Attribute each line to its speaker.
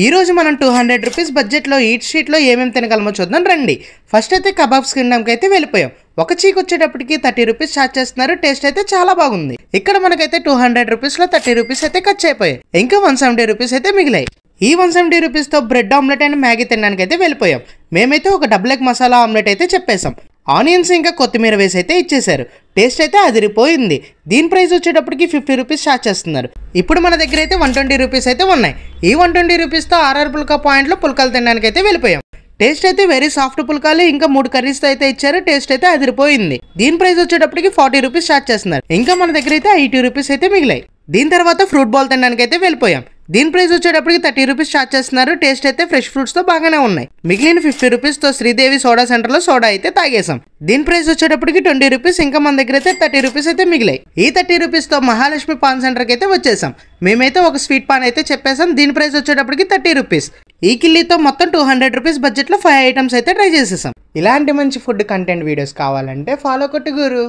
Speaker 1: ఈ రోజు మనం 200 రూపీస్ బడ్జెట్ లో ఈట్ స్ట్రీట్ లో ఏమేమి తినగలమో చూద్దాం రండి. ఫస్ట్ అయితే కబాబ్స్ తినడానికి అయితే వెళ్ళిపోయాం. ఒక చీక్ వచ్చేటప్పటికి 30 రూపీస్ ఛార్జ్ చేస్తున్నారు. టేస్ట్ అయితే చాలా బాగుంది. ఇక్కడ మనకైతే 200 రూపీస్ లో 30 రూపీస్ అయితే ఖర్చు అయిపోయాయి. ఇంకా 170 రూపీస్ అయితే మిగిలాయి. ఈ 170 రూపీస్ తో బ్రెడ్ ఆమ్లెట్ అండ్ మ్యాగీ తినడానికి అయితే వెళ్ళిపోయాం. మేమైతే ఒక డబుల్ ఎగ్ మసాలా ఆమ్లెట్ అయితే చెప్పేసాం. ఆనియన్స్ ఇంకా కొత్తిమీర వేసి అయితే ఇచ్చేసారు. టేస్ట్ అయితే అదిరిపోయింది. దీని ప్రైస్ వచ్చేటప్పటికి 50 రూపీస్ ఛార్జ్ చేస్తున్నారు. ఇప్పుడు మన దగ్గర అయితే 120 రూపీస్ అయితే ఉన్నాయి. ఈ 120 రూపీస్తో ఆర్ఆర్ పుల్కా పాయింట్లో పుల్కాలు తినడానికి అయితే వెళ్ళిపోయాం. టేస్ట్ అయితే వెరీ సాఫ్ట్ పుల్కాలు ఇంకా 3 కర్రీస్తో అయితే ఇచ్చారు. టేస్ట్ అయితే అదిరిపోయింది. దీని ప్రైస్ వచ్చేటప్పటికి 40 రూపీస్ ఛార్జ్ చేస్తున్నారు. ఇంకా మన దగ్గర అయితే 80 రూపీస్ అయితే మిగిలాయి. దీని తర్వాత ఫ్రూట్ బాల్ తినడానికి అయితే వెళ్ళిపోయాం. దీని ప్రైస్ వచ్చేటప్పటికి 30 రూపీస్ ఛార్జ్ చేస్తున్నారు. టేస్ట్ అయితే ఫ్రెష్ ఫ్రూట్స్తో బాగానే ఉన్నాయి. మిగిలిన 50 రూపీస్తో శ్రీదేవి సోడా సెంటర్లో సోడా అయితే తాగేసాం. దీని ప్రైస్ వచ్చేటప్పటికి 20 రూపీస్. ఇంకా మన దగ్గర అయితే 30 రూపీస్ అయితే మిగిలాయి. ఈ 30 రూపీస్తో మహాలక్ష్మి పాన్ సెంటర్కి అయితే వచ్చేసాం. మేమైతే ఒక స్వీట్ పాన్ అయితే చెప్పేసాం. దీని ప్రైస్ వచ్చేటప్పటికి 30 రూపీస్. ఈ కిల్లీతో మొత్తం 200 రూపీస్ బడ్జెట్లో 5 ఐటమ్స్ అయితే ట్రై చేసేసాం. ఇలాంటి మంచి ఫుడ్ కంటెంట్ వీడియోస్ కావాలంటే ఫాలో కొట్టు గురు.